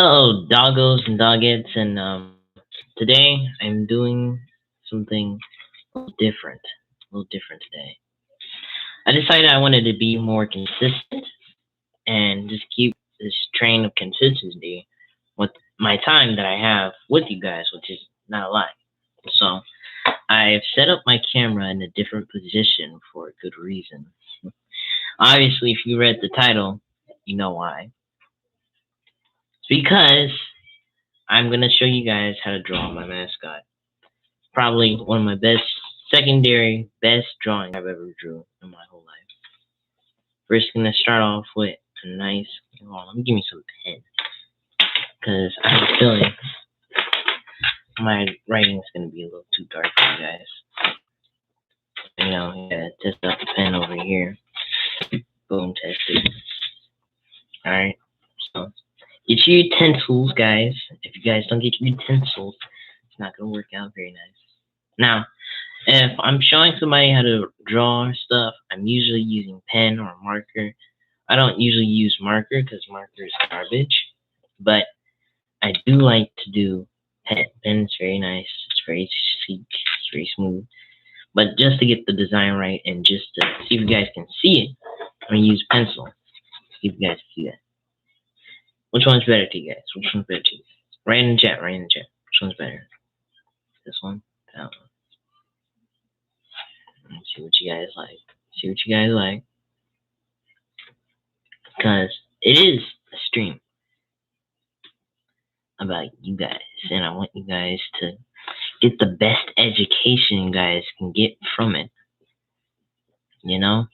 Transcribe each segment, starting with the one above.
Hello, doggos and doggettes, and today I'm doing something a little different. A little different today. I decided I wanted to be more consistent and just keep this train of consistency with my time that I have with you guys, which is not a lot. So I've set up my camera in a different position for a good reason. Obviously, if you read the title, you know why. It's because I'm gonna show you guys how to draw my mascot. Probably one of my secondary best drawing I've ever drew in my whole life. First, gonna start off with a nice. Oh, let me give me some pen, cause I have a feeling my writing is gonna be a little too dark for you guys. Yeah, test out the pen over here. Boom, tested. All right, so get your utensils, guys. If you guys don't get your utensils, it's not gonna work out very nice. Now, if I'm showing somebody how to draw stuff, I'm usually using pen or marker. I don't usually use marker because marker is garbage, but I do like to do pen. Pen is very nice. It's very sleek. It's very smooth. But just to get the design right and just to see if you guys can see it, I'm going to use pencil. See if you guys can see that. Which one's better to you guys? Which one's better to you guys? Write in the chat. Write in the chat. Which one's better? This one? That one? Let's see what you guys like. See what you guys like. Because it is a stream about you guys, and I want you guys to get the best education you guys can get from it. You know?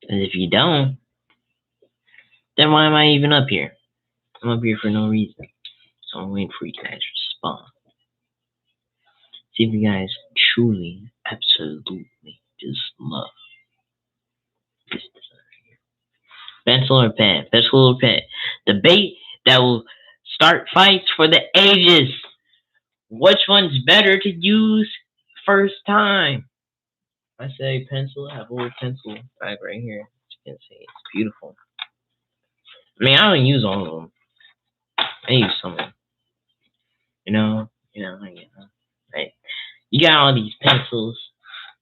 Because if you don't, then why am I even up here? I'm up here for no reason. So I'm waiting for you guys to respond. See if you guys truly, absolutely just love this design here. Pencil or pen? Pencil or pen? Debate that will start fights for the ages. Which one's better to use first time? I say pencil. I have a little pencil bag right here. As you can see, it's beautiful. I mean, I don't use all of them. I use some of them. Like, you got all these pencils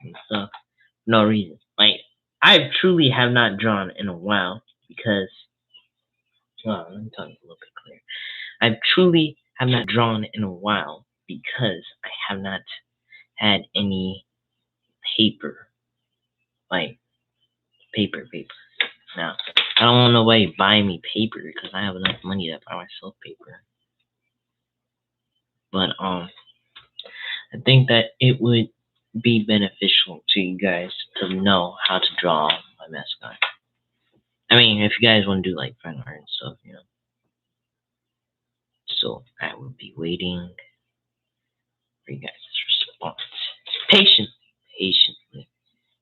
and stuff for no reason. Like, I truly have not drawn in a while because, well, let me talk a little bit clearer. I truly have not drawn in a while because I have not had any paper. Like, paper. Now, I don't want nobody buying me paper because I have enough money to buy myself paper. But, I think that it would be beneficial to you guys to know how to draw my mascot. I mean, if you guys want to do, like, fan art and stuff, So, I will be waiting for you guys' response. Patiently.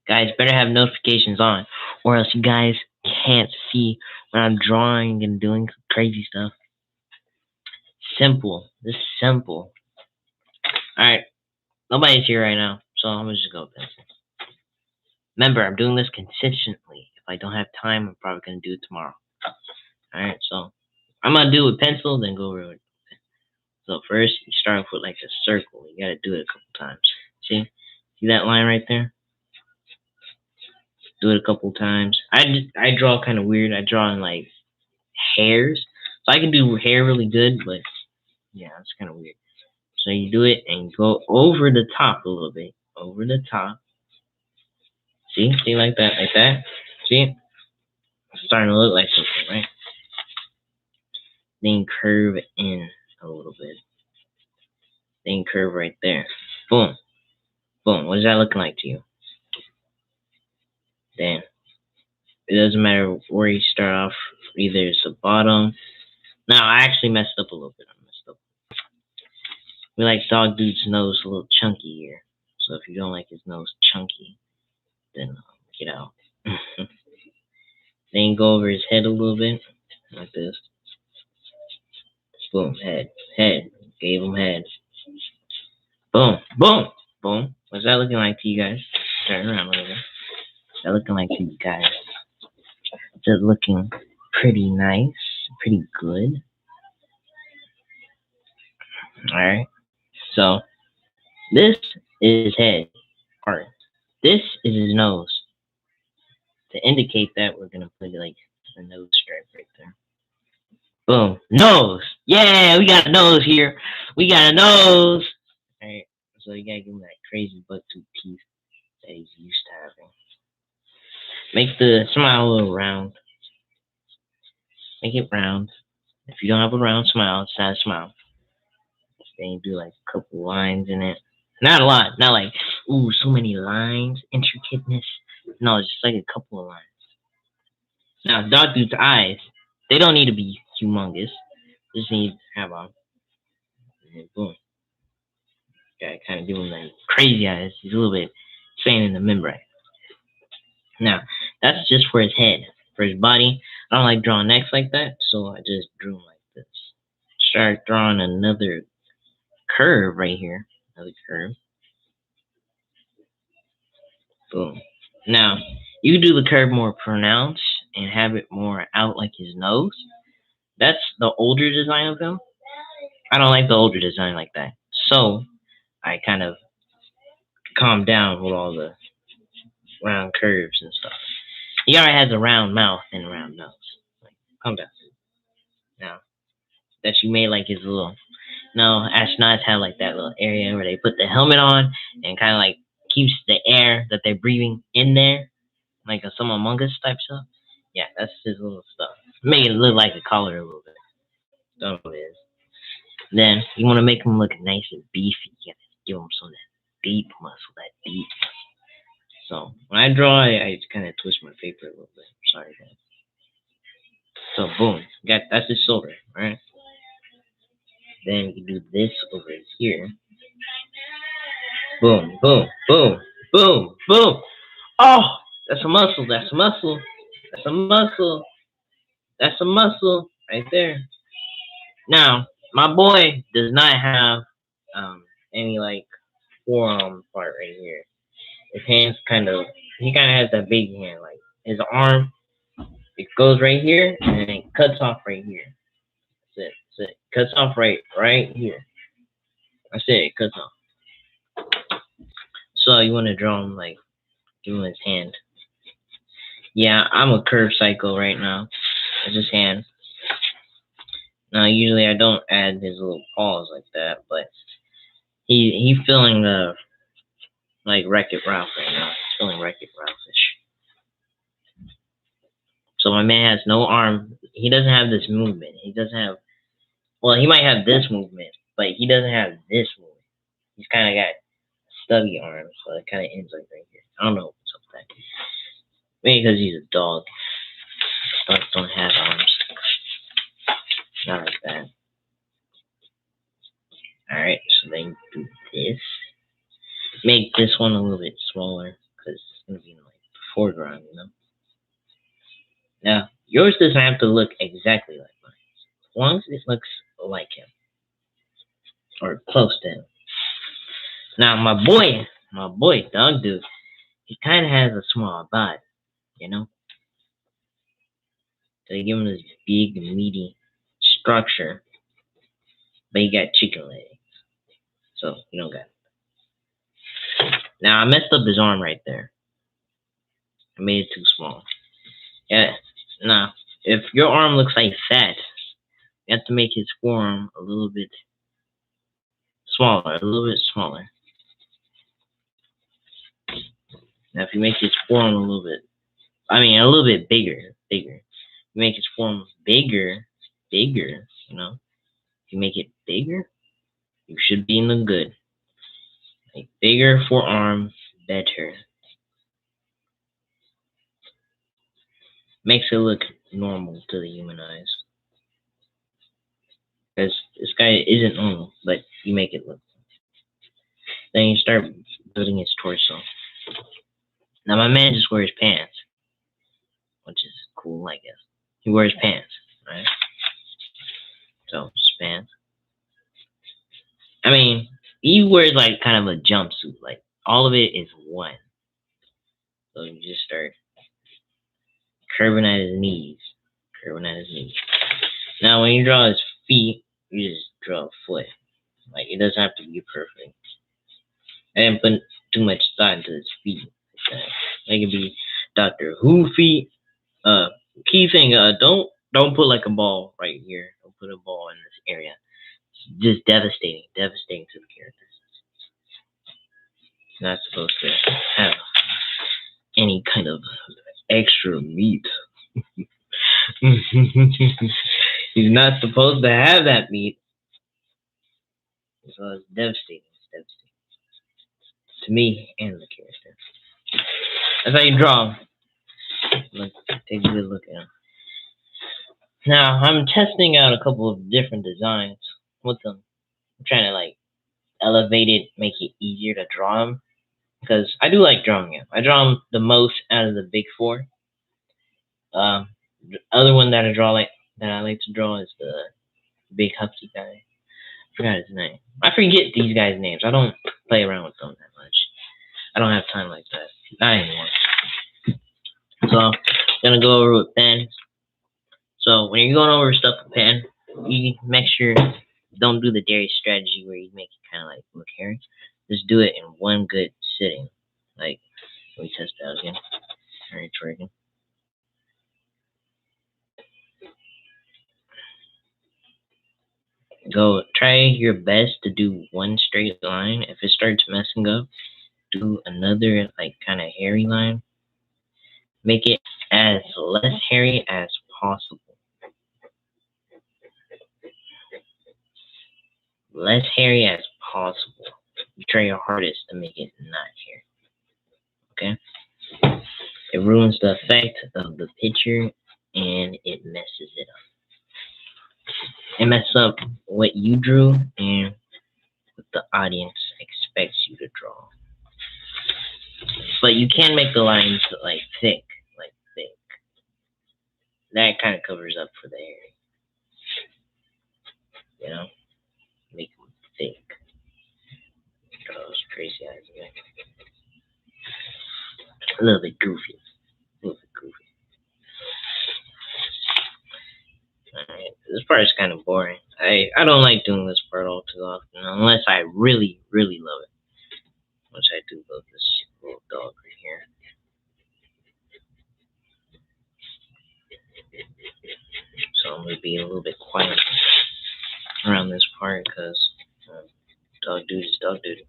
Guys, better have notifications on, or else you guys can't see when I'm drawing and doing crazy stuff. Simple. This is simple. Alright. Nobody's here right now, so I'm gonna just go with pencil. Remember, I'm doing this consistently. If I don't have time, I'm probably gonna do it tomorrow. Alright, so I'm gonna do it with pencil, then go over it. So first, you start off with like a circle. You gotta do it a couple times. See that line right there? Do it a couple times. I draw kind of weird. I draw in like hairs, so I can do hair really good, but yeah, it's kind of weird. So you do it and go over the top a little bit. Over the top. See like that. See? It's starting to look like something, right? Then curve in a little bit. Then curve right there. Boom. What is that looking like to you? Then it doesn't matter where you start off. Either it's the bottom. Now I actually messed up a little bit. We like Dog Dude's nose a little chunky here. So if you don't like his nose chunky, then get out. Then go over his head a little bit, like this. Boom, head. Gave him head. Boom. What's that looking like to you guys? Turn around a little bit. What's that looking like to you guys? Is it looking pretty nice? pretty good. Alright. So this is his head part. This is his nose. To indicate that, we're gonna put like a nose stripe right there. Boom. Nose! Yeah, we got a nose here. We got a nose! Alright, so you gotta give him that crazy bucktooth teeth that he's used to having. Make the smile a little round. Make it round. If you don't have a round smile, it's not a smile. Then you do like a couple lines in it. Not a lot. Not like, ooh, so many lines, intricateness. No, just like a couple of lines. Now, Dogtooth's eyes, they don't need to be humongous. Just need to have a boom. Gotta kind of give him like crazy eyes. He's a little bit faint in the membrane. Now, that's just for his head. For his body, I don't like drawing necks like that, so I just drew him like this. Start drawing another curve right here. Another curve. Boom. Now, you do the curve more pronounced and have it more out like his nose. That's the older design of him. I don't like the older design like that. So, I kind of calmed down with all the round curves and stuff. He already has a round mouth and a round nose. Like, calm down. Now, that you made like his little... No, astronauts have like that little area where they put the helmet on and kind of like keeps the air that they're breathing in there. Like some Among Us type stuff. Yeah, that's his little stuff. Make it look like a collar a little bit. Don't know what it is. Then you want to make him look nice and beefy. You gotta give him some of that deep muscle, that deep. So when I draw, I just kind of twist my paper a little bit. Sorry, guys. So boom, that's his shoulder, right? Then you do this over here. Boom, boom, boom, boom, boom. Oh, that's a muscle. That's a muscle. That's a muscle. That's a muscle right there. Now, my boy does not have any like forearm part right here. His hands he kind of has that big hand. Like his arm, it goes right here and then it cuts off right here. That's it. That's it. Cuts off right here. That's it. It cuts off. So you want to draw him like give him his hand. Yeah, I'm a curve psycho right now. That's his hand. Now usually I don't add his little paws like that, but he's feeling the like Wreck-It Ralph right now. He's feeling Wreck-It Ralph-ish. So my man has no arm. He doesn't have this movement. He doesn't have. Well, he might have this movement, but he doesn't have this movement. He's kind of got stubby arms, so it kind of ends like right here. I don't know what's up with that. Maybe because he's a dog. Dogs don't have arms. Not like that. Alright, so then do this. Make this one a little bit smaller, because it's going to be in like the foreground, you know? Now, yours doesn't have to look exactly like mine. As long as it looks like him. Or close to him. Now, my boy, Dogtooth, he kind of has a small body, you know? So you give him this big, meaty structure, but he got chicken legs. So, you don't got it. Now, I messed up his arm right there. I made it too small. Yeah, now, if your arm looks like that, you have to make his forearm a little bit smaller, Now, if you make his forearm a little bit bigger. You make his forearm bigger, you know. If you make it bigger, you should be in the good. Like bigger forearm, better. Makes it look normal to the human eyes. Because this guy isn't normal, but you make it look. Then you start building his torso. Now my man just wears pants, which is cool, I guess. He wears pants, right? So just pants. I mean, he wears like kind of a jumpsuit. Like all of it is one. So you just start curving at his knees. Now, when you draw his feet, you just draw a foot. Like, it doesn't have to be perfect. I didn't put too much thought into his feet. They could be Doctor Who feet. Key thing, don't put like a ball right here. Don't put a ball in this area. It's just devastating to the characters. It's not supposed to have any kind of extra meat. He's not supposed to have that meat. So it's devastating. It's devastating to me and the character. That's how you draw. Let's take a good look at him. Now, I'm testing out a couple of different designs with them. I'm trying to like elevate it, make it easier to draw him. Because I do like drawing him. I draw him the most out of the big four. The other one that I like to draw is the big husky guy. I forgot his name. I forget these guys' names. I don't play around with them that much. I don't have time like that. Not anymore. So I'm gonna go over with pen. So when you're going over stuff with pen, you make sure don't do the Darius strategy where you make it kind of like look hairy. Just do it in one good sitting. Like, let me test it out again. Alright, it's working. Go try your best to do one straight line. If it starts messing up, do another like kind of hairy line. Make it as less hairy as possible. Less hairy as possible. You try your hardest to make it not hairy. Okay? It ruins the effect of the picture and it messes it up. It messes up what you drew and what the audience expects you to draw. But you can make the lines like thick. That kind of covers up for the hair. You know? Make them thick. Draw those crazy eyes again. A little bit goofy. Alright, this part is kind of boring. I don't like doing this part all too often, unless I really, really love it. Which I do love this little dog right here. So I'm going to be a little bit quiet around this part because dog duty is dog duty.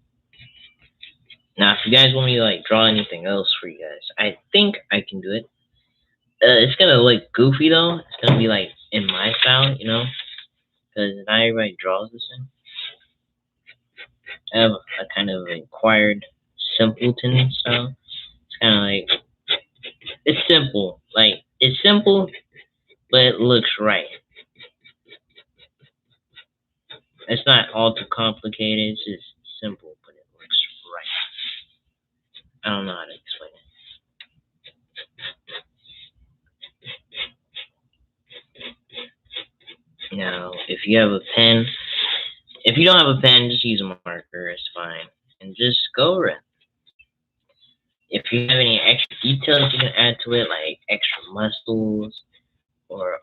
Now, if you guys want me to like draw anything else for you guys, I think I can do it. It's going to look goofy though. It's going to be like in my style, you know? Because not everybody draws the same. I have a kind of acquired simpleton style. It's kind of like, it's simple. Like, it's simple, but it looks right. It's not all too complicated. It's just simple, but it looks right. I don't know how to explain it. Now, if you have a pen, if you don't have a pen, just use a marker. It's fine. And just go over it. If you have any extra details you can add to it, like extra muscles or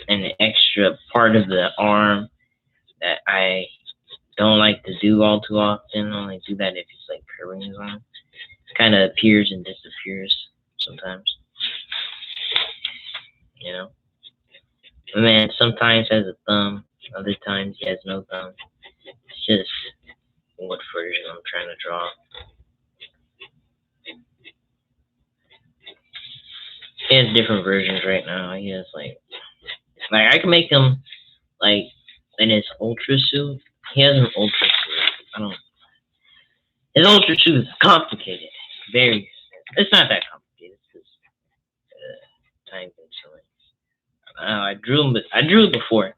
an extra part of the arm that I don't like to do all too often. I only do that if it's like curving his arm. It kind of appears and disappears sometimes. You know? A man sometimes has a thumb, other times he has no thumb. It's just what version I'm trying to draw. He has different versions right now. He has like I can make him like in his ultra suit. He has an ultra suit. His ultra suit is complicated. Very. It's not that complicated. It's just time consuming. I drew it before,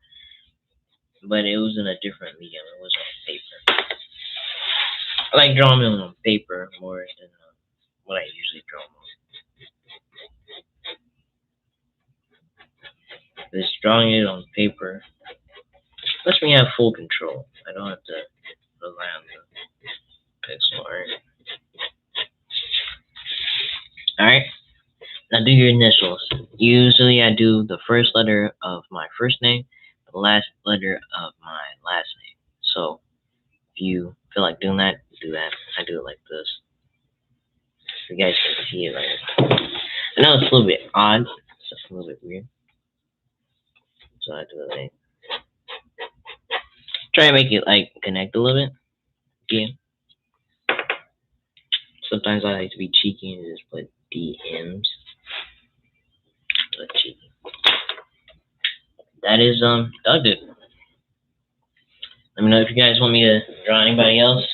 but it was in a different medium. It was on paper. I like drawing them on paper more than what I usually draw them on. Just drawing it on paper lets me have full control. I don't have to rely on the pixel art. Alright, Now do your initials. Usually I do the first letter of my first name, the last letter of my last name. So if you feel like doing that, do that. I do it like this. So you guys can see it like this. I know it's a little bit odd. It's just a little bit weird. So I do it like try to make it like connect a little bit. Yeah. Sometimes I like to be cheeky and just put DMs. But cheeky. That is dog dude. Let me know if you guys want me to draw anybody else.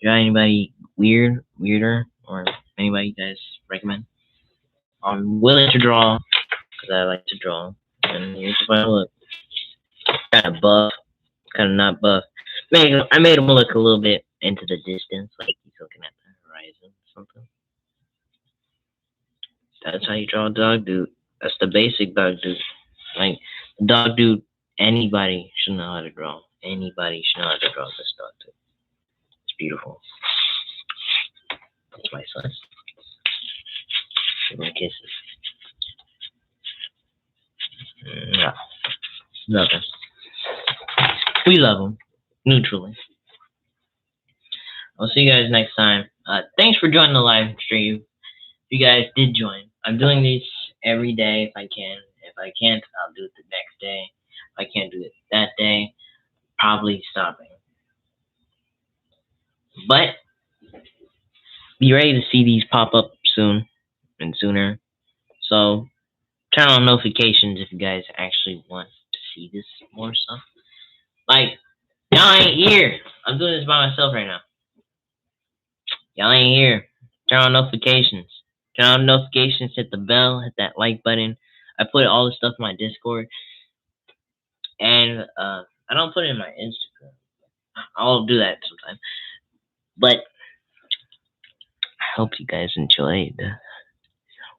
Draw anybody weirder, or anybody you guys recommend. I'm willing to draw because I like to draw. And here's what I look. Kind of buff, kind of not buff. I made him look a little bit into the distance, like he's looking at the horizon or something. That's how you draw a dog dude. That's the basic dog dude. Like dog dude, anybody should know how to draw. Anybody should know how to draw this dog dude. It's beautiful. That's my son. Give him kisses. No, love him. We love him neutrally. I'll see you guys next time. Thanks for joining the live stream. If you guys did join, I'm doing these every day if I can. If I can't, I'll do it the next day. If I can't do it that day, probably stopping. But be ready to see these pop up soon and sooner. So turn on notifications if you guys actually want to see this more stuff. Like, y'all ain't here. I'm doing this by myself right now. Y'all ain't here. Turn on notifications. Turn on notifications, hit the bell, hit that like button. I put all this stuff in my Discord. And I don't put it in my Instagram. I'll do that sometime. But I hope you guys enjoyed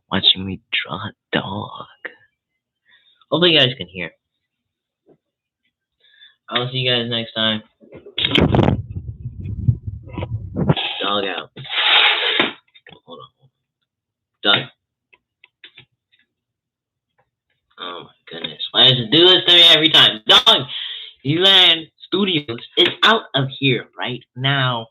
watching me draw a dog. Hopefully you guys can hear. I'll see you guys next time. Dog out. Hold on. Done. Oh my goodness. Why does it do this to me every time? Dog! Eland Studios is out of here right now.